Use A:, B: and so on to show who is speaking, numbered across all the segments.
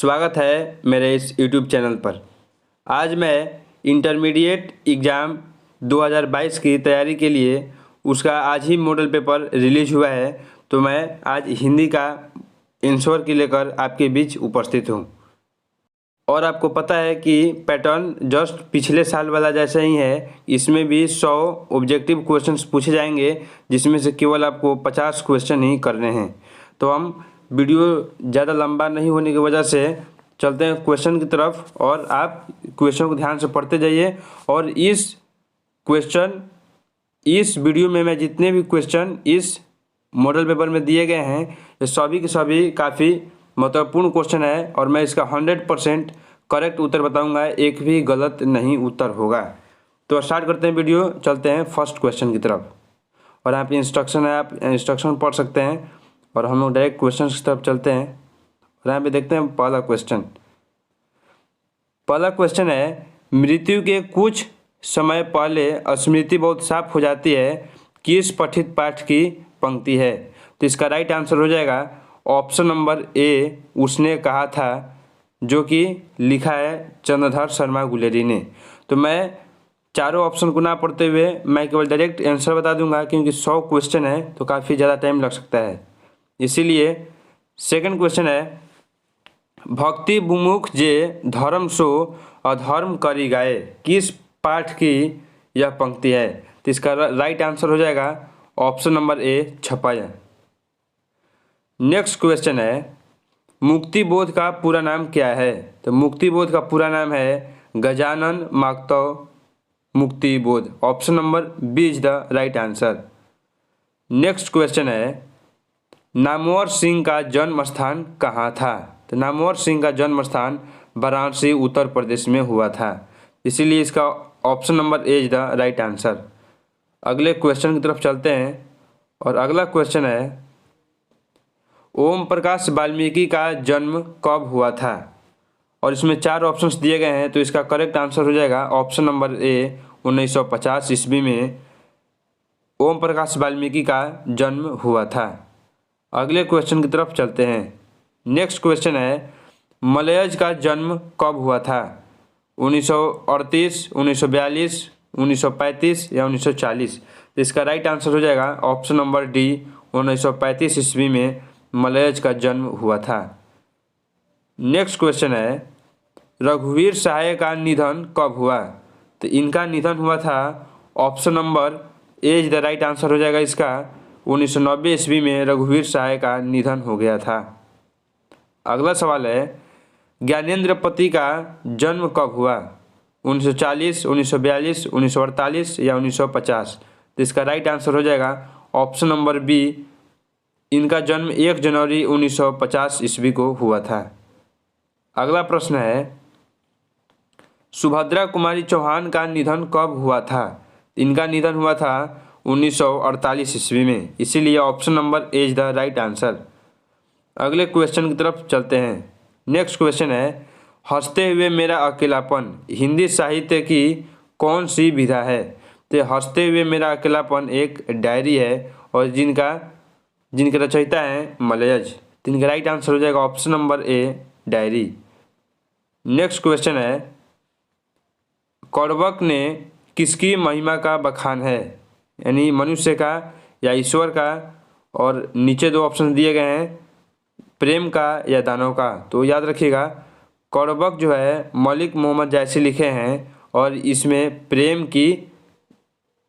A: स्वागत है मेरे इस YouTube चैनल पर। आज मैं इंटरमीडिएट एग्ज़ाम 2022 की तैयारी के लिए उसका आज ही मॉडल पेपर रिलीज हुआ है, तो मैं आज हिंदी का आंसर की लेकर आपके बीच उपस्थित हूँ। और आपको पता है कि पैटर्न जस्ट पिछले साल वाला जैसा ही है। इसमें भी 100 ऑब्जेक्टिव क्वेश्चंस पूछे जाएंगे, जिसमें से केवल आपको 50 क्वेश्चन ही करने हैं। तो हम वीडियो ज़्यादा लंबा नहीं होने की वजह से चलते हैं क्वेश्चन की तरफ, और आप क्वेश्चन को ध्यान से पढ़ते जाइए। और इस वीडियो में मैं जितने भी क्वेश्चन इस मॉडल पेपर में दिए गए हैं, ये सभी के सभी काफ़ी महत्वपूर्ण क्वेश्चन है, और मैं इसका 100% करेक्ट उत्तर बताऊंगा, एक भी गलत नहीं उत्तर होगा। तो स्टार्ट करते हैं वीडियो, चलते हैं फर्स्ट क्वेश्चन की तरफ। और यहाँ पे इंस्ट्रक्शन है, आप इंस्ट्रक्शन पढ़ सकते हैं, और हम लोग डायरेक्ट क्वेश्चन की तरफ चलते हैं। और यहाँ पे देखते हैं पहला क्वेश्चन है, मृत्यु के कुछ समय पहले स्मृति बहुत साफ हो जाती है, किस पठित पाठ की पंक्ति है? तो इसका राइट आंसर हो जाएगा ऑप्शन नंबर ए, उसने कहा था, जो कि लिखा है चंद्रधर शर्मा गुलेरी ने। तो मैं चारों ऑप्शन को ना पढ़ते हुए मैं केवल डायरेक्ट आंसर बता दूंगा, क्योंकि 100 क्वेश्चन है तो काफ़ी ज़्यादा टाइम लग सकता है। इसीलिए सेकंड क्वेश्चन है, भक्ति विमुख जे धर्म सो अधर्म करी गाए, किस पाठ की यह पंक्ति है? तो इसका राइट आंसर हो जाएगा ऑप्शन नंबर ए, छपाया। नेक्स्ट क्वेश्चन है, मुक्ति बोध का पूरा नाम क्या है? तो मुक्ति बोध का पूरा नाम है Gajanan Madhav Muktibodh. Option number B is the right answer. Next question है, नामवर सिंह का जन्म स्थान कहाँ था? तो नामवर सिंह का जन्म स्थान वाराणसी उत्तर प्रदेश में हुआ था, इसीलिए इसका option number A is the right answer. अगले क्वेश्चन की तरफ चलते हैं, और अगला क्वेश्चन है, ओम प्रकाश वाल्मीकि का जन्म कब हुआ था? और इसमें 4 ऑप्शंस दिए गए हैं, तो इसका करेक्ट आंसर हो जाएगा ऑप्शन नंबर ए, 1950 ईस्वी में ओम प्रकाश वाल्मीकि का जन्म हुआ था। अगले क्वेश्चन की तरफ चलते हैं। नेक्स्ट क्वेश्चन है, मलयज का जन्म कब हुआ था? 1938, 1942, 1935 या 1940? तो इसका राइट आंसर हो जाएगा ऑप्शन नंबर डी, 1935 ईस्वी में मलयज का जन्म हुआ था। नेक्स्ट क्वेश्चन है, रघुवीर सहाय का निधन कब हुआ? तो इनका निधन हुआ था, option number A is the right answer हो जाएगा इसका, 1990 ईस्वी में रघुवीर सहाय का निधन हो गया था। अगला सवाल है, ज्ञानेंद्र पति का जन्म कब हुआ? 1940, 1942, 1948 या 1950? तो इसका राइट आंसर हो जाएगा ऑप्शन नंबर बी, इनका जन्म 1 जनवरी 1950 ईस्वी को हुआ था। अगला प्रश्न है, सुभद्रा कुमारी चौहान का निधन कब हुआ था? इनका निधन हुआ था 1948 ईस्वी में, इसीलिए option number A is the right answer. अगले क्वेश्चन की तरफ चलते हैं। नेक्स्ट क्वेश्चन है, हंसते हुए मेरा अकेलापन हिंदी साहित्य की कौन सी विधा है? तो हंसते हुए मेरा अकेलापन एक डायरी है, और जिनके रचयिता हैं मलयज। तो इनका राइट आंसर हो जाएगा ऑप्शन नंबर ए, डायरी। नेक्स्ट क्वेश्चन है, कौरवक ने किसकी महिमा का बखान है? यानी मनुष्य का या ईश्वर का? और नीचे 2 ऑप्शन दिए गए हैं, प्रेम का या दानव का। तो याद रखिएगा, कौरवक जो है मलिक मोहम्मद जैसी लिखे हैं, और इसमें प्रेम की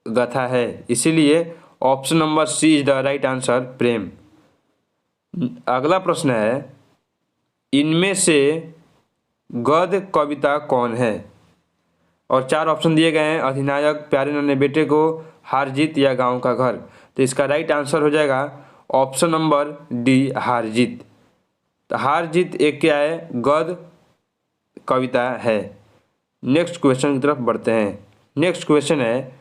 A: गाथा है, इसीलिए option number C is the right answer, प्रेम। अगला प्रश्न है, इनमें से गद्य कविता कौन है? और 4 ऑप्शन दिए गए हैं, अधिनायक, प्यारे नन्हे बेटे को, हार जीत या गांव का घर। तो इसका राइट आंसर हो जाएगा ऑप्शन नंबर डी, हार जीत। तो हार जीत एक क्या है? गद्य कविता है। नेक्स्ट क्वेश्चन की तरफ बढ़ते हैं। नेक्स्ट क्वेश्चन है,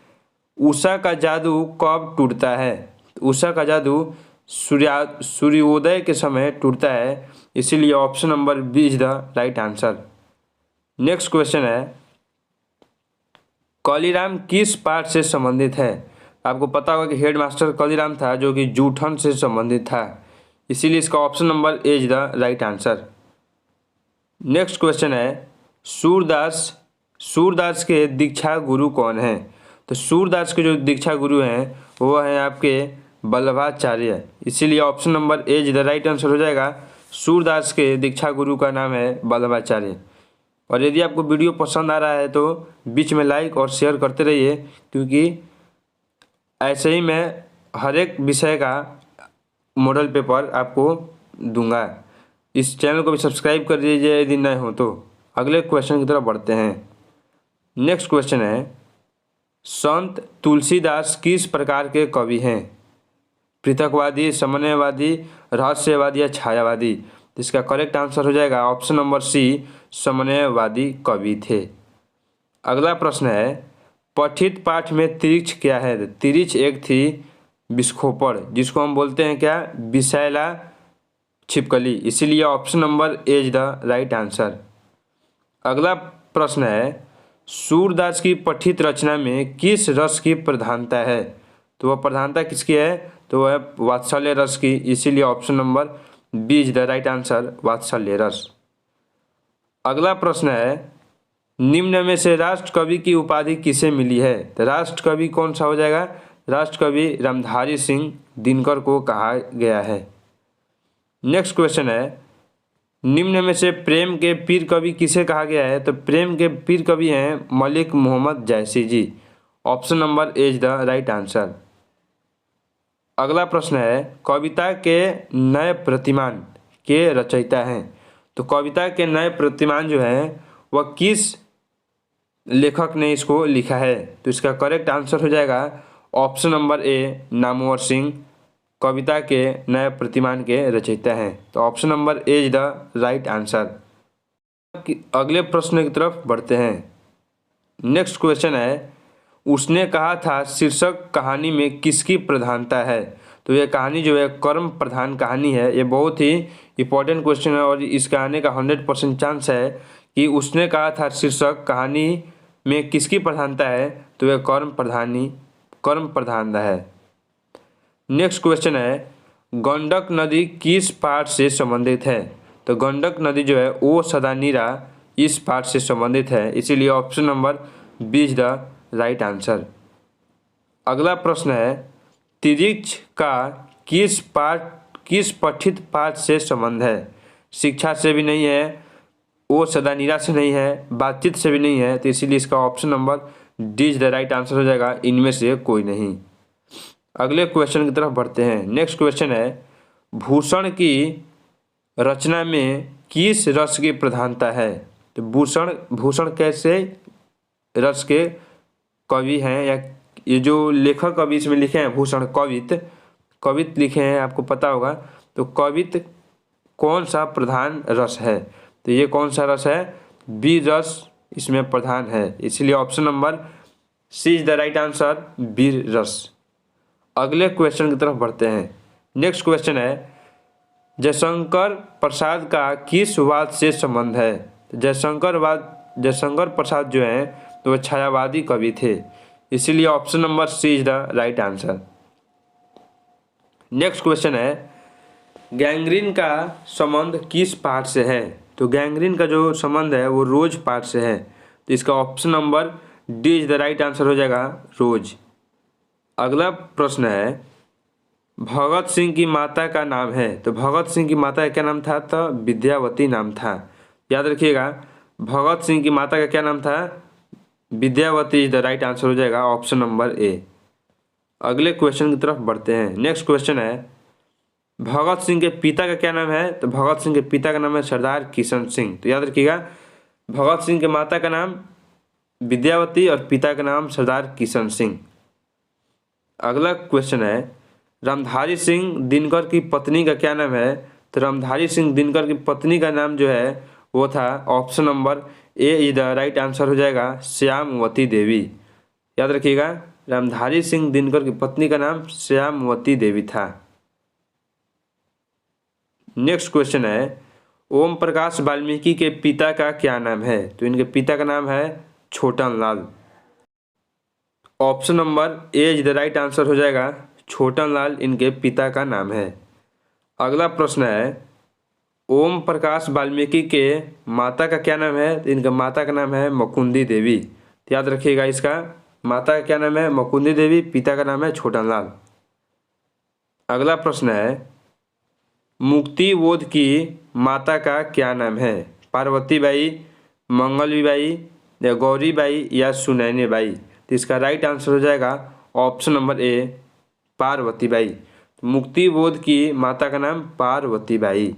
A: उषा का जादू कब टूटता है? उषा का जादू सूर्योदय के समय टूटता है, इसीलिए option number B is the right answer. Next question है, कालीराम किस पाठ से संबंधित है? आपको पता होगा कि हेडमास्टर कालीराम था, जो कि जूठन से संबंधित था, इसीलिए इसका option number A is the right answer. Next question है सूरदास सूरदास के दीक्षा गुरु कौन है? तो सूरदास के जो दीक्षा गुरु हैं वो हैं आपके वल्लभाचार्य। इसीलिए option number A is the right answer हो जाएगा। सूरदास के दीक्षा गुरु का नाम है वल्लभाचार्य। और यदि आपको वीडियो पसंद आ रहा है तो बीच में लाइक और शेयर करते रहिए, क्योंकि ऐसे ही मैं हर एक विषय का मॉडल पेपर आपको दूंगा। इस चैनल को भी सब्सक्राइब कर दीजिए यदि नए हो तो। अगले क्वेश्चन की तरफ बढ़ते हैं। नेक्स्ट क्वेश्चन है संत तुलसीदास किस प्रकार के कवि हैं? पृथकवादी, समन्वयवादी, रहस्यवादी या छायावादी? इसका करेक्ट आंसर हो जाएगा ऑप्शन नंबर सी, समन्वयवादी कवि थे। अगला प्रश्न है पठित पाठ में तिरिक्ष क्या है? तिरिक्ष एक थी विस्खोपड़, जिसको हम बोलते हैं क्या? विषैला छिपकली। इसीलिए option number A is the right answer. अगला प्रश्न है सूरदास की पठित रचना में किस रस की प्रधानता है? तो वह प्रधानता किसकी है? तो वह वात्सल्य रस की। इसीलिए option number B is the right answer, वात्सल्य रस। अगला प्रश्न है निम्न में से राष्ट्र कवि की उपाधि किसे मिली है? तो राष्ट्र कवि कौन सा हो जाएगा? राष्ट्र कवि रामधारी सिंह दिनकर को कहा गया है। नेक्स्ट क्वेश्चन है निम्न में से प्रेम के पीर कवि किसे कहा गया है? तो प्रेम के पीर कवि हैं Malik Mohammad Jayasi ji. Option number A is the right answer. अगला प्रश्न है कविता के नए प्रतिमान के रचयिता हैं? तो कविता के नए प्रतिमान जो हैं वह किस लेखक ने इसको लिखा है? तो इसका करेक्ट आंसर हो जाएगा option number A, Namvar Singh कविता के नए प्रतिमान के रचयिता हैं। तो option number A is the right answer. अगले प्रश्न की तरफ बढ़ते हैं। नेक्स्ट क्वेश्चन है उसने कहा था शीर्षक कहानी में किसकी प्रधानता है? तो यह कहानी जो है कर्म प्रधान कहानी है। ये बहुत ही इंपॉर्टेंट क्वेश्चन है और इसका आने का 100% चांस है कि उसने कहा था शीर्षक कहानी में किसकी प्रधानता है? तो यह कर्म प्रधान है। नेक्स्ट क्वेश्चन है गंडक नदी किस पाठ से संबंधित है? तो गंडक नदी जो है ओ सदा नीरा इस पाठ से संबंधित है। इसीलिए option number B is the right answer. अगला प्रश्न है तिरिक्ष का किस पठित पाठ से संबंध है? शिक्षा से भी नहीं है, ओ सदा नीरा से नहीं है, बातचीत से भी नहीं है। तो इसीलिए इसका option number D is the right answer हो जाएगा, इनमें से कोई नहीं। अगले क्वेश्चन की तरफ बढ़ते हैं। नेक्स्ट क्वेश्चन है भूषण की रचना में किस रस की प्रधानता है? तो भूषण कैसे रस के कवि हैं, या ये जो लेखक कवि इसमें लिखे हैं भूषण कवित लिखे हैं, आपको पता होगा। तो कवित कौन सा प्रधान रस है? तो ये कौन सा रस है? बी रस इसमें प्रधान है। इसलिए option number C is the right answer, बी रस। अगले क्वेश्चन की तरफ बढ़ते हैं। नेक्स्ट क्वेश्चन है जयशंकर प्रसाद का किस वाद से संबंध है? जयशंकर प्रसाद जो हैं तो वह छायावादी कवि थे। इसीलिए option number C is the right answer. Next question है गैंग्रीन का संबंध किस पाठ से है? तो गैंग्रीन का जो संबंध है वो रोज पाठ से है। तो इसका option number D is the right answer हो जाएगा, रोज। अगला प्रश्न है भगत सिंह की माता का नाम है? तो भगत सिंह की माता का क्या नाम था? तो विद्यावती नाम था। याद रखिएगा भगत सिंह की माता का क्या नाम था? Vidyavati is the right answer हो जाएगा, ऑप्शन नंबर ए। अगले क्वेश्चन की तरफ बढ़ते हैं। नेक्स्ट क्वेश्चन है भगत सिंह के पिता का क्या नाम है? तो भगत सिंह के पिता का नाम है सरदार किशन सिंह। तो याद रखिएगा भगत सिंह के माता का नाम विद्यावती और पिता का नाम सरदार किशन सिंह। अगला क्वेश्चन है रामधारी सिंह दिनकर की पत्नी का क्या नाम है? तो रामधारी सिंह दिनकर की पत्नी का नाम जो है वो था option number A is the right answer हो जाएगा, श्यामवती देवी। याद रखिएगा रामधारी सिंह दिनकर की पत्नी का नाम श्यामवती देवी था। नेक्स्ट क्वेश्चन है ओम प्रकाश वाल्मीकि के पिता का क्या नाम है? तो इनके पिता का नाम है Chhotan Lal. Option number A is the right answer हो जाएगा, छोटन लाल इनके पिता का नाम है। अगला प्रश्न है ओम प्रकाश वाल्मीकि के माता का क्या नाम है? तो इनका माता का नाम है मुकुंदी देवी। तो याद रखिएगा इसका, माता का क्या नाम है? मुकुंदी देवी। पिता का नाम है छोटनलाल। अगला प्रश्न है, मुक्ति बोध की माता का क्या नाम है? पार्वती बाई, मंगलवी बाई या गौरी बाई या सुनैनी बाई? तो इसका राइट आंसर हो जाएगा option number A, Parvati by. मुक्ति बोध की माता का नाम पार्वती बाई।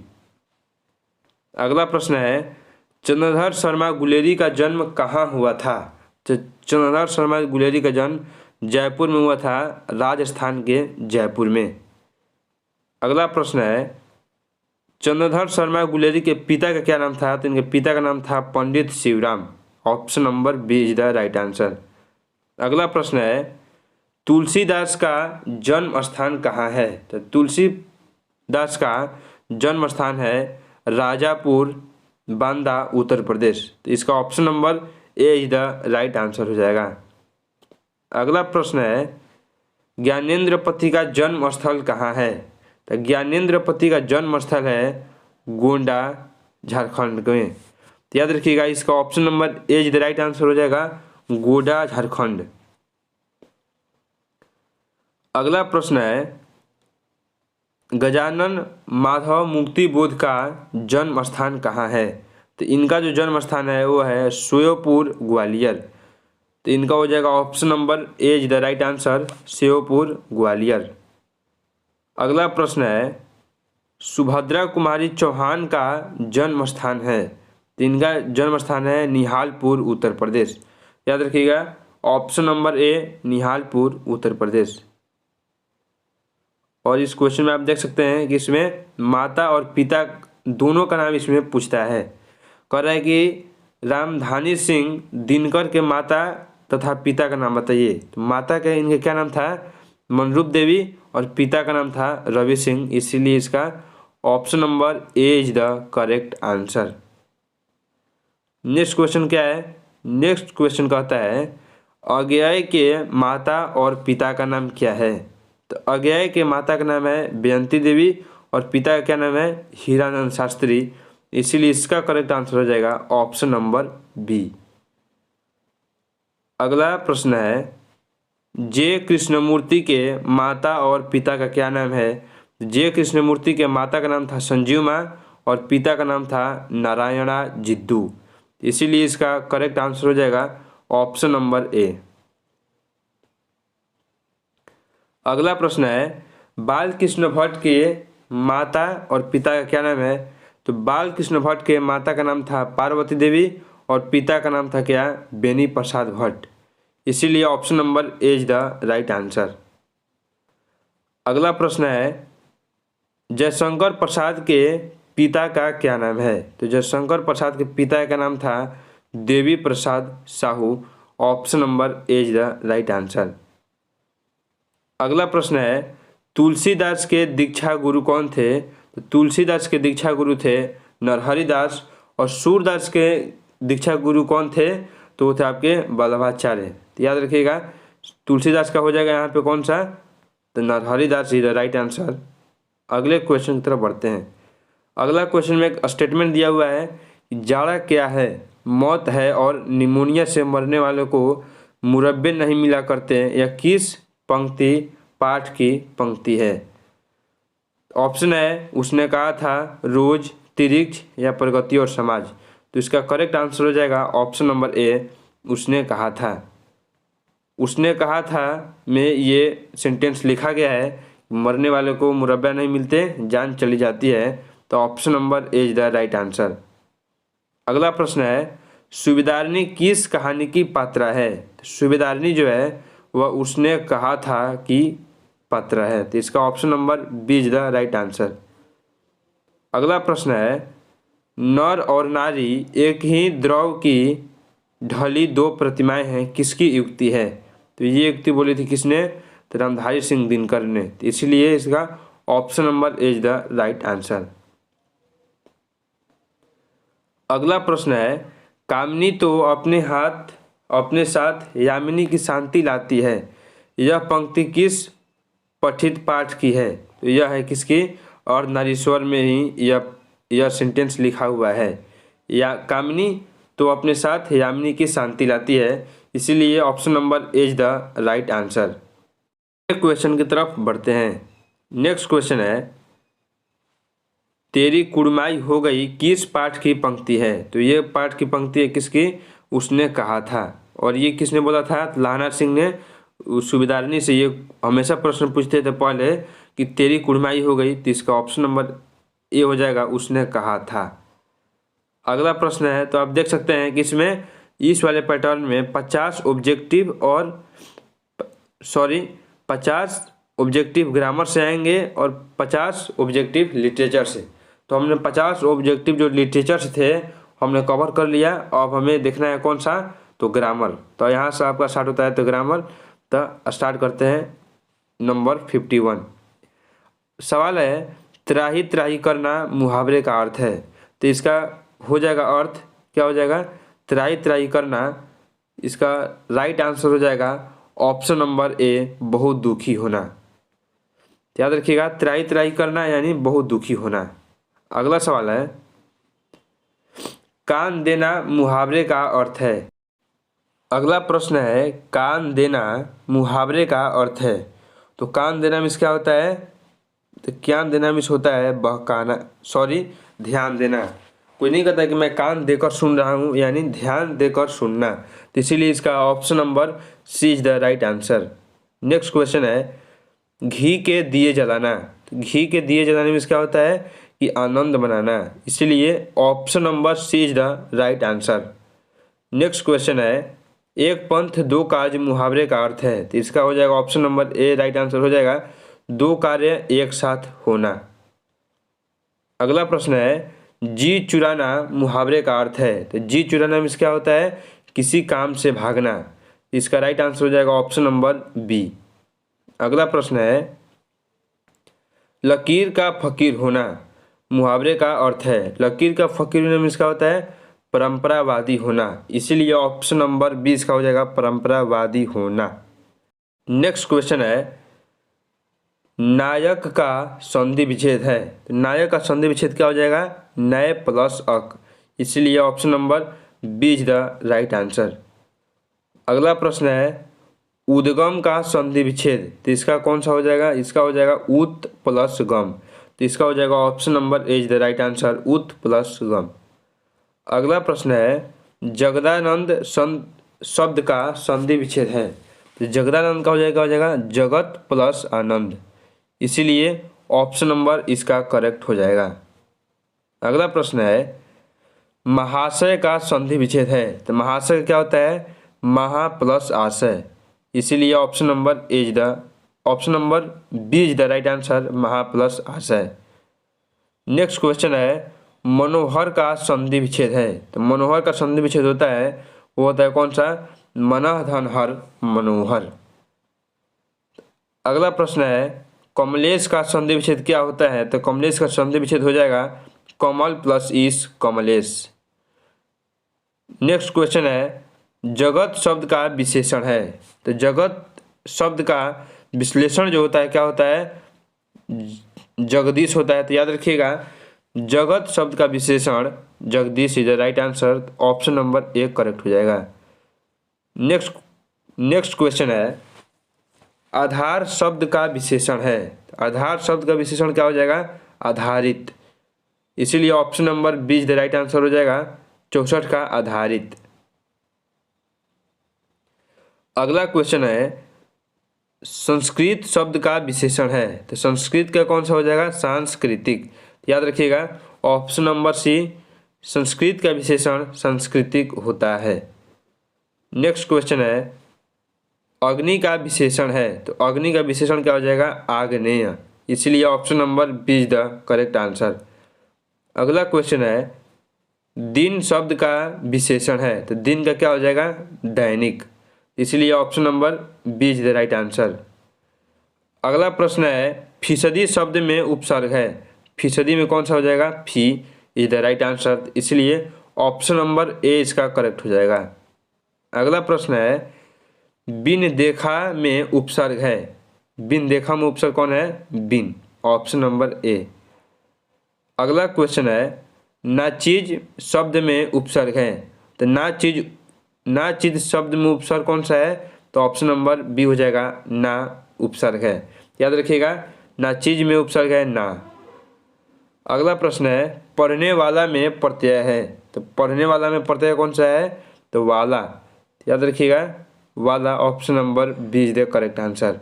A: अगला प्रश्न है, चंद्रधर शर्मा गुलेरी का जन्म कहाँ हुआ था? तो चंद्रधर शर्मा गुलेरी का जन्म जयपुर में हुआ था, राजस्थान के जयपुर में। अगला प्रश्न है, चंद्रधर शर्मा गुलेरी के पिता का क्या नाम था? तो इनके पिता का नाम था Pandit Shivram. Option number B is the right answer. अगला प्रश्न है, तुलसीदास का जन्म स्थान कहाँ है? तो तुलसीदास का जन्म स्थान है राजापुर, बांदा, उत्तर प्रदेश। तो इसका option number A is the right answer हो जाएगा। अगला प्रश्न है, ज्ञानेंद्रपति का जन्म स्थल कहाँ है? तो ज्ञानेंद्रपति का जन्म स्थल है गोंडा, झारखंड में। तो याद रखिएगा इसका option number A is the right answer हो जाएगा, गोंडा, झारखंड। अगला प्रश्न है, गजानन माधव मुक्ति बोध का जन्म स्थान कहाँ है? तो इनका जो जन्म स्थान है वो है श्योपुर, ग्वालियर। तो इनका हो जाएगा option number A is the right answer, Sheopur, Gwalior. अगला प्रश्न है, सुभद्रा कुमारी चौहान का जन्म स्थान है? तो इनका जन्म स्थान है निहालपुर, उत्तर प्रदेश। याद रखिएगा ऑप्शन नंबर ए, निहालपुर, उत्तर प्रदेश। और इस क्वेश्चन में आप देख सकते हैं कि इसमें माता और पिता दोनों का नाम इसमें पूछता है। कह रहा है कि रामधानी सिंह दिनकर के माता तथा पिता का नाम बताइए। तो माता का इनका क्या नाम था? मनरूप देवी, और पिता का नाम था रवि सिंह। इसीलिए इसका option number A is the correct answer. Next question क्या है? नेक्स्ट क्वेश्चन कहता है, अज्ञेय के माता और पिता का नाम क्या है? तो अज्ञेय के माता का नाम है बेयंती देवी और पिता का क्या नाम है? हीरानंद शास्त्री। इसीलिए इसका करेक्ट आंसर हो जाएगा ऑप्शन नंबर बी। अगला प्रश्न है, जे कृष्णमूर्ति के माता और पिता का क्या नाम है? जे कृष्णमूर्ति के माता का नाम था संजीव माँ और पिता का नाम था नारायणा जिद्दू। इसीलिए इसका करेक्ट आंसर हो जाएगा ऑप्शन नंबर ए। अगला प्रश्न है, बाल कृष्ण भट्ट के माता और पिता का क्या नाम है? तो बाल कृष्ण भट्ट के माता का नाम था पार्वती देवी और पिता का नाम था क्या? बेनी प्रसाद भट्ट। इसीलिए option number A is the right answer. अगला प्रश्न है, जयशंकर प्रसाद के पिता का क्या नाम है? तो जयशंकर प्रसाद के पिता का नाम था Devi Prasad Sahu. Option number A is the right answer. अगला प्रश्न है, तुलसीदास के दीक्षा गुरु कौन थे? तो तुलसीदास के दीक्षा गुरु थे नरहरि दास, और सूरदास के दीक्षा गुरु कौन थे? तो वो थे आपके वल्लभाचार्य। तो याद रखिएगा तुलसीदास का हो जाएगा यहाँ पे कौन सा? तो नरहरि दास इज द राइट आंसर। अगले क्वेश्चन की तरफ बढ़ते हैं। अगला क्वेश्चन में एक स्टेटमेंट दिया हुआ है कि जाड़ा क्या है? मौत है और निमोनिया से मरने वालों को मुरब्बे नहीं मिला करते, या किस पंक्ति पाठ की पंक्ति है? ऑप्शन है, उसने कहा था, रोज, तिरिक्ष या प्रगति और समाज। तो इसका करेक्ट आंसर हो जाएगा ऑप्शन नंबर ए, उसने कहा था। उसने कहा था में ये सेंटेंस लिखा गया है, मरने वाले को मुरब्बा नहीं मिलते, जान चली जाती है। तो option number A is the right answer. अगला प्रश्न है, सूबेदारनी किस कहानी की पात्रा है? तो सूबेदारनी जो है वह उसने कहा था कि पात्र है। तो इसका option number B is the right answer. अगला प्रश्न है, नर और नारी एक ही द्रव की ढली दो प्रतिमाएं हैं, किसकी युक्ति है? तो ये युक्ति बोली थी किसने? तो रामधारी सिंह दिनकर ने। तो इसीलिए इसका option number is the right answer. अगला प्रश्न है, कामनी तो अपने साथ यामिनी की शांति लाती है, यह पंक्ति किस पठित पाठ की है? तो यह है किसकी? और नारीश्वर में ही यह यह सेंटेंस लिखा हुआ है। या कामिनी तो अपने साथ यामिनी की शांति लाती है, इसीलिए option number is the right answer. Question की तरफ बढ़ते हैं। नेक्स्ट क्वेश्चन है, तेरी कुड़माई हो गई किस पाठ की पंक्ति है? तो ये पाठ की पंक्ति है किसकी? उसने कहा था। और ये किसने बोला था? लाहना सिंह ने सूबेदारनी से ये हमेशा प्रश्न पूछते थे पहले कि तेरी कुड़माई हो गई, तो इसका ऑप्शन नंबर ए हो जाएगा, उसने कहा था। अगला प्रश्न है, तो आप देख सकते हैं कि इसमें इस वाले पैटर्न में 50 ऑब्जेक्टिव ग्रामर से आएंगे और 50 ऑब्जेक्टिव लिटरेचर से। तो हमने 50 ऑब्जेक्टिव जो लिटरेचर से थे हमने कवर कर लिया। अब हमें देखना है कौन सा? तो ग्रामर। तो यहाँ से आपका स्टार्ट होता है तो ग्रामर। तो स्टार्ट करते हैं नंबर 51। सवाल है, त्राही त्राही करना मुहावरे का अर्थ है। तो इसका हो जाएगा अर्थ, क्या हो जाएगा? त्राही त्राही करना। इसका राइट आंसर हो जाएगा ऑप्शन नंबर ए, बहुत दुखी होना। याद रखिएगा, त्राही त्राही करना यानी बहुत दुखी होना। अगला सवाल है, कान देना मुहावरे का अर्थ है। अगला प्रश्न है, कान देना मुहावरे का अर्थ है। तो कान देना मीन्स क्या होता है? तो ज्ञान देना मीन्स होता है बहकाना, ध्यान देना। कोई नहीं कहता कि मैं कान देकर सुन रहा हूँ, यानी ध्यान देकर सुनना। तो इसीलिए इसका option number C is the right answer. Next question है, घी के दिए जलाना। तो घी के दिए जलाने में क्या होता है कि आनंद बनाना, इसीलिए option number C is the right answer. Next question है, एक पंथ दो कार्य मुहावरे का अर्थ है। तो इसका हो जाएगा ऑप्शन नंबर ए, राइट आंसर हो जाएगा दो कार्य एक साथ होना। अगला प्रश्न है, जी चुराना मुहावरे का अर्थ है। तो जी चुराना मीन्स क्या होता है? किसी काम से भागना। इसका राइट आंसर हो जाएगा ऑप्शन नंबर बी। अगला प्रश्न है, लकीर का फकीर होना मुहावरे का अर्थ है। लकीर का फकीर होना मीन्स क्या होता है? परंपरावादी होना, इसीलिए ऑप्शन नंबर 20 का हो जाएगा परंपरावादी होना। नेक्स्ट क्वेश्चन है, नायक का संधि विच्छेद है। तो नायक का संधि विच्छेद क्या हो जाएगा? नय प्लस अक, इसलिए option number B is the right answer. अगला प्रश्न है, उद्गम का संधि विच्छेद। तो इसका कौन सा हो जाएगा? इसका हो जाएगा उत प्लस गम। तो इसका हो जाएगा option number A is the right answer, उत प्लस गम। अगला प्रश्न है, जगदानंद शब्द का संधि विच्छेद है। तो जगदानंद का हो जाएगा जगत प्लस आनंद, इसीलिए ऑप्शन नंबर इसका करेक्ट हो जाएगा। अगला प्रश्न है, महाशय का संधि विच्छेद है। तो महाशय क्या होता है? महा प्लस आशय, इसीलिए option number B is the right answer, महा प्लस आशय। नेक्स्ट क्वेश्चन है, मनोहर का संधि विच्छेद है। तो मनोहर का संधि विच्छेद होता है, वो होता है कौन सा? मनः धन हर मनोहर। अगला प्रश्न है, कमलेश का संधि विच्छेद क्या होता है? तो कमलेश का संधि विच्छेद हो जाएगा कमल प्लस ईश, कमलेश। नेक्स्ट क्वेश्चन है, जगत शब्द का विशेषण है। तो जगत शब्द का विश्लेषण जो होता है क्या होता है? जगदीश होता है। तो याद रखिएगा, जगत शब्द का विशेषण Jagdish is the right answer, option number A correct हो जाएगा। नेक्स्ट क्वेश्चन है, आधार शब्द का विशेषण है। आधार शब्द का विशेषण क्या हो जाएगा? आधारित, इसीलिए option number B is the right answer हो जाएगा 64 का आधारित। अगला क्वेश्चन है, संस्कृत शब्द का विशेषण है। तो संस्कृत का कौन सा हो जाएगा? सांस्कृतिक। याद रखिएगा ऑप्शन नंबर सी, संस्कृत का विशेषण सांस्कृतिक होता है। नेक्स्ट क्वेश्चन है, अग्नि का विशेषण है। तो अग्नि का विशेषण क्या हो जाएगा? आग्नेय, इसलिए option number B is the correct answer. अगला क्वेश्चन है, दिन शब्द का विशेषण है। तो दिन का क्या हो जाएगा? दैनिक, इसलिए option number B is the right answer. अगला प्रश्न है, फीसदी शब्द में उपसर्ग है। फीसदी में कौन सा हो जाएगा? फी इज द राइट आंसर, इसलिए ऑप्शन नंबर ए इसका करेक्ट हो जाएगा। अगला प्रश्न है, बिन देखा में उपसर्ग है। बिन देखा में उपसर्ग कौन है? बिन, ऑप्शन नंबर ए। अगला क्वेश्चन है नाचीज शब्द में उपसर्ग है। तो नाचीज शब्द में उपसर्ग कौन सा है? तो ऑप्शन नंबर बी हो जाएगा ना उपसर्ग है। याद रखिएगा नाचीज में उपसर्ग है ना। अगला प्रश्न है पढ़ने वाला में प्रत्यय है। तो पढ़ने वाला में प्रत्यय कौन सा है? तो वाला। याद रखिएगा वाला, option number B is the correct answer.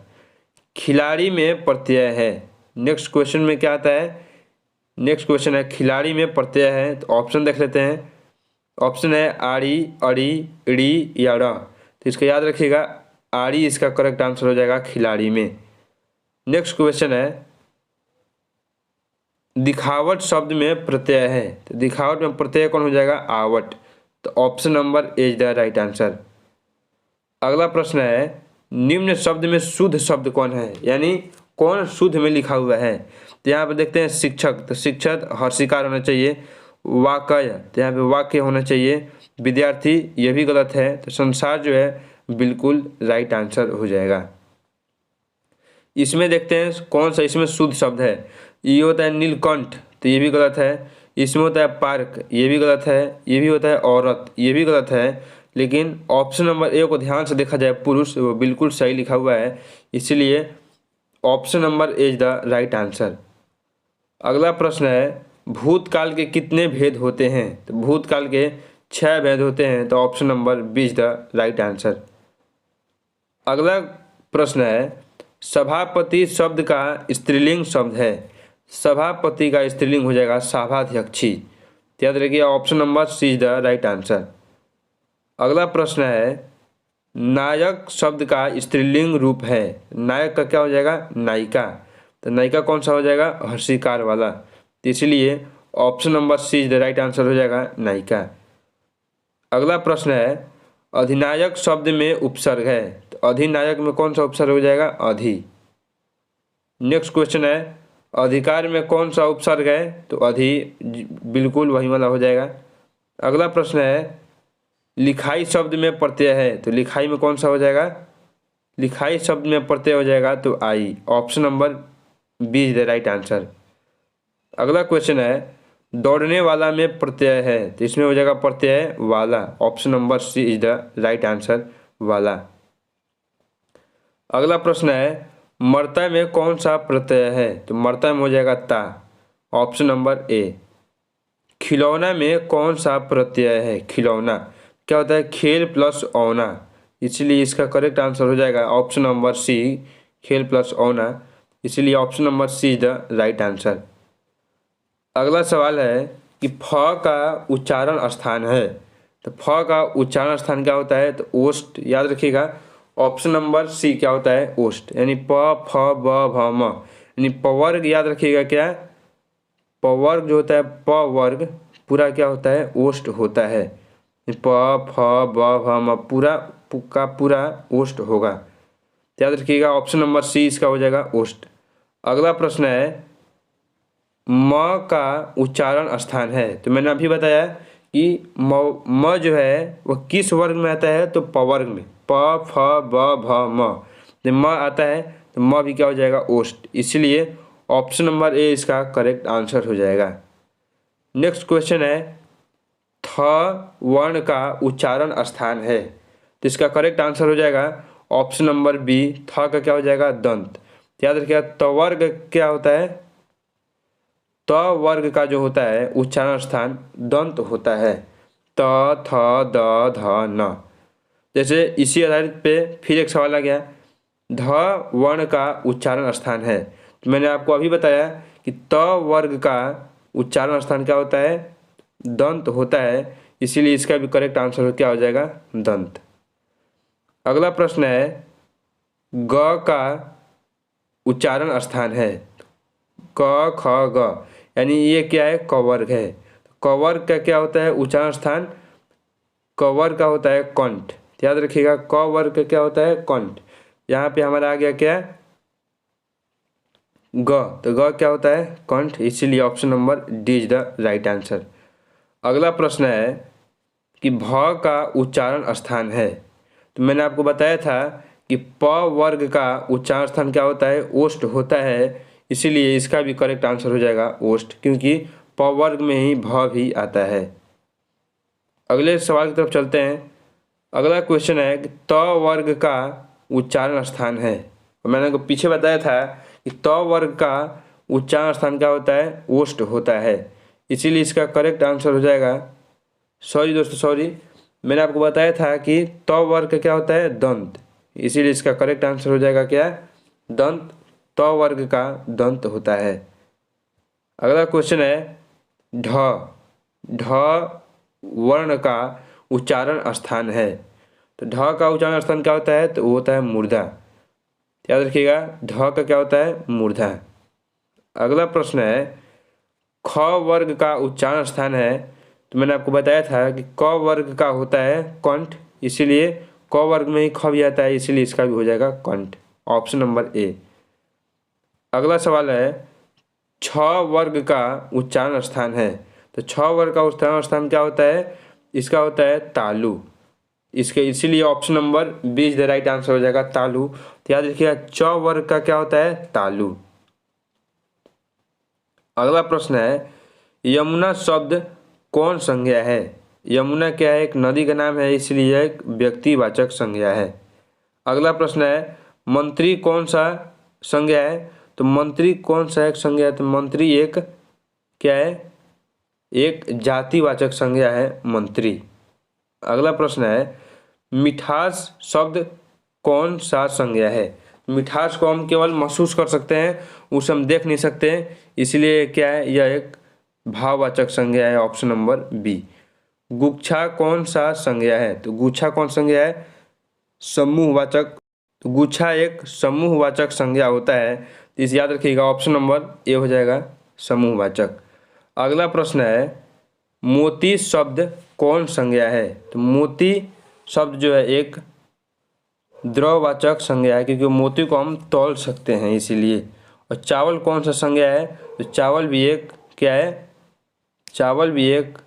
A: खिलाड़ी में प्रत्यय है। नेक्स्ट क्वेश्चन में क्या आता है? नेक्स्ट क्वेश्चन है खिलाड़ी में प्रत्यय है। तो ऑप्शन देख लेते हैं। ऑप्शन है आड़ी, अड़ी, इड़ी या ड़। तो इसका याद रखिएगा आड़ी इसका करेक्ट आंसर हो जाएगा खिलाड़ी में। नेक्स्ट क्वेश्चन है दिखावट शब्द में प्रत्यय है। तो दिखावट में प्रत्यय कौन हो जाएगा? आवट। तो option number A is the right answer. अगला प्रश्न है निम्न शब्द में शुद्ध शब्द कौन है, यानी कौन शुद्ध में लिखा हुआ है? तो यहाँ पे देखते हैं शिक्षक। तो शिक्षक हर्षिकार होना चाहिए। वाकय, तो यहाँ पे वाक्य होना चाहिए। विद्यार्थी, ये भी गलत है। तो संसार जो है बिल्कुल राइट आंसर हो जाएगा। इसमें देखते हैं कौन सा इसमें शुद्ध शब्द है। ये होता है नीलकंठ, तो ये भी गलत है। इसमें होता है पार्क, ये भी गलत है। ये भी होता है औरत, ये भी गलत है। लेकिन ऑप्शन नंबर ए को ध्यान से देखा जाए पुरुष, वो बिल्कुल सही लिखा हुआ है। इसीलिए option number A is the right answer. अगला प्रश्न है भूतकाल के कितने भेद होते हैं? तो भूतकाल के 6 भेद होते हैं। तो option number B is the right answer. अगला प्रश्न है सभापति शब्द का स्त्रीलिंग शब्द है। सभापति का स्त्रीलिंग हो जाएगा सभाध्यक्षी। याद रखिए option number C is the right answer. अगला प्रश्न है नायक शब्द का स्त्रीलिंग रूप है। नायक का क्या हो जाएगा? नायिका। तो नायिका कौन सा हो जाएगा? हर्षिकार वाला। तो इसलिए option number C is the right answer हो जाएगा नायिका। अगला प्रश्न है अधिनायक शब्द में उपसर्ग है। तो अधिनायक में कौन सा उपसर्ग हो जाएगा? अधि। नेक्स्ट क्वेश्चन है अधिकार में कौन सा उपसर्ग है? तो अधि, बिल्कुल वही वाला हो जाएगा। अगला प्रश्न है लिखाई शब्द में प्रत्यय है। तो लिखाई में कौन सा हो जाएगा? लिखाई शब्द में प्रत्यय हो जाएगा तो आई। Option number B is the right answer. अगला क्वेश्चन है दौड़ने वाला में प्रत्यय है। तो इसमें हो जाएगा प्रत्यय वाला। Option number C is the right answer वाला। अगला प्रश्न है मर्ता में कौन सा प्रत्यय है? तो मर्ता में हो जाएगा ता। ऑप्शन नंबर ए। खिलौना में कौन सा प्रत्यय है? खिलौना क्या होता है? खेल प्लस औना। इसलिए इसका करेक्ट आंसर हो जाएगा ऑप्शन नंबर सी, खेल प्लस औना। इसलिए option number C is the right answer. अगला सवाल है कि फ का उच्चारण स्थान है। तो फ का उच्चारण स्थान क्या होता है? तो ओष्ठ। याद रखिएगा ऑप्शन नंबर सी क्या होता है? ओष्ठ। यानी प, फ, ब, भ, म। यानी पवर्ग याद रखिएगा क्या? पवर्ग जो होता है प वर्ग पूरा क्या होता है? ओष्ठ होता है। प, फ, ब, भ, म पूरा का पूरा ओष्ठ होगा। याद रखिएगा ऑप्शन नंबर सी इसका हो जाएगा ओष्ठ। अगला प्रश्न है म का उच्चारण स्थान है। तो मैंने अभी बताया कि म जो है वह किस वर्ग में आता है? तो पवर्ग में। प, फ, ब, भ, म। जब म आता है तो म भी क्या हो जाएगा? ओष्ठ। इसलिए ऑप्शन नंबर ए इसका करेक्ट आंसर हो जाएगा। नेक्स्ट क्वेश्चन है थ वर्ण का उच्चारण स्थान है। तो इसका करेक्ट आंसर हो जाएगा ऑप्शन नंबर बी। थ का क्या हो जाएगा? दंत। याद रखिएगा तवर्ग क्या होता है? त वर्ग का जो होता है उच्चारण स्थान दंत होता है। त, थ, द, ध, न। जैसे इसी आधारित पे फिर एक सवाल आ गया ध वर्ण का उच्चारण स्थान है। तो मैंने आपको अभी बताया कि त वर्ग का उच्चारण स्थान क्या होता है? दंत होता है। इसीलिए इसका भी करेक्ट आंसर क्या हो जाएगा? दंत। अगला प्रश्न है ग का उच्चारण स्थान है। क, ख, ग यानी ये क्या है? क वर्ग है। क वर्ग का क्या होता है उच्चारण स्थान? क वर्ग का होता है कंठ। याद रखिएगा क वर्ग का क्या होता है? कंठ। यहाँ पे हमारा आ गया क्या? ग। तो ग क्या होता है? कंठ। इसीलिए option number D is the right answer. अगला प्रश्न है कि भ का उच्चारण स्थान है। तो मैंने आपको बताया था कि प वर्ग का उच्चारण स्थान क्या होता है? ओष्ठ होता है। इसीलिए इसका भी करेक्ट आंसर हो जाएगा ओष्ठ, क्योंकि प वर्ग में ही भ भी आता है। अगले सवाल की तरफ चलते हैं। अगला क्वेश्चन है कि त वर्ग का उच्चारण स्थान है। मैंने आपको पीछे बताया था कि त वर्ग का उच्चारण स्थान क्या होता है, ओष्ठ होता है, इसीलिए इसका करेक्ट आंसर हो जाएगा, सॉरी दोस्तों सॉरी, मैंने आपको बताया था कि त वर्ग का क्या होता है, दंत, इसीलिए इसका करेक्ट आंसर हो जाएगा क्या, दंत। त वर्ग का दंत होता है। अगला क्वेश्चन है ढ, ढ वर्ण का उच्चारण स्थान है। तो ढ का उच्चारण स्थान क्या होता है, तो वो होता है मूर्धा। याद रखिएगा, ढ का क्या होता है, मूर्धा। अगला प्रश्न है ख वर्ग का उच्चारण स्थान है। तो मैंने आपको बताया था कि क वर्ग का होता है कंठ, इसीलिए क वर्ग में ही ख भी आता है, इसीलिए इसका भी हो जाएगा कंठ, ऑप्शन नंबर ए। अगला सवाल है छ वर्ग का उच्चारण स्थान है। तो छ वर्ग का उच्चारण स्थान क्या होता है, इसका होता है तालु, इसके इसीलिए option number B is the right answer हो जाएगा, तालु। तो याद रखिएगा च वर्ग का क्या होता है, तालु। अगला प्रश्न है यमुना शब्द कौन संज्ञा है। यमुना क्या है, एक नदी का नाम है, इसलिए एक व्यक्तिवाचक संज्ञा है। अगला प्रश्न है मंत्री कौन सा संज्ञा है। तो मंत्री कौन सा एक संज्ञा है, तो मंत्री एक क्या है, एक जातिवाचक संज्ञा है मंत्री। अगला प्रश्न है मिठास शब्द कौन सा संज्ञा है। मिठास को हम केवल महसूस कर सकते हैं, उसे हम देख नहीं सकते, इसलिए क्या है, यह एक भाववाचक संज्ञा है, ऑप्शन नंबर बी। गुच्छा कौन सा संज्ञा है। तो गुच्छा कौन संज्ञा है, समूहवाचक। तो गुच्छा एक समूहवाचक संज्ञा होता है, तो इसे याद रखिएगा, ऑप्शन नंबर ए हो जाएगा, समूहवाचक। अगला प्रश्न है मोती शब्द कौन संज्ञा है। तो मोती शब्द जो है एक द्रववाचक संज्ञा है, क्योंकि मोती को हम तौल सकते हैं इसीलिए। और चावल कौन सा संज्ञा है। तो चावल भी एक क्या है, चावल भी एक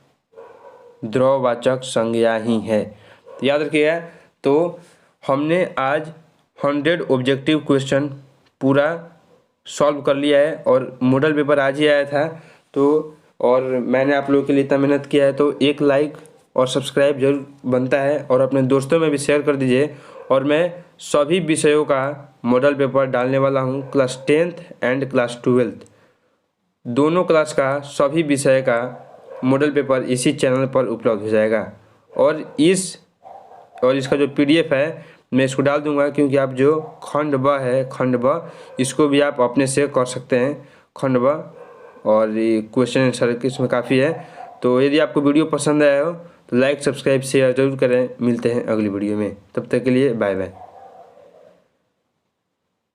A: द्रववाचक संज्ञा ही है। तो याद रखिएगा, तो हमने आज 100 ऑब्जेक्टिव क्वेश्चन पूरा सॉल्व कर लिया है, और मॉडल पेपर आज ही आया था, तो और मैंने आप लोगों के लिए इतना मेहनत किया है, तो एक लाइक और सब्सक्राइब जरूर बनता है, और अपने दोस्तों में भी शेयर कर दीजिए। और मैं सभी विषयों का मॉडल पेपर डालने वाला हूँ, class 10th and class 12th दोनों क्लास का सभी विषय का मॉडल पेपर इसी चैनल पर उपलब्ध हो जाएगा। और इसका जो PDF है मैं इसको डाल दूंगा, क्योंकि आप जो खंड ब है, खंड ब इसको भी आप अपने से कर सकते हैं, खंड ब, और ये क्वेश्चन आंसर इसमें काफ़ी है। तो यदि आपको वीडियो पसंद आया हो तो लाइक सब्सक्राइब शेयर जरूर करें। मिलते हैं अगली वीडियो में, तब तक के लिए बाय बाय।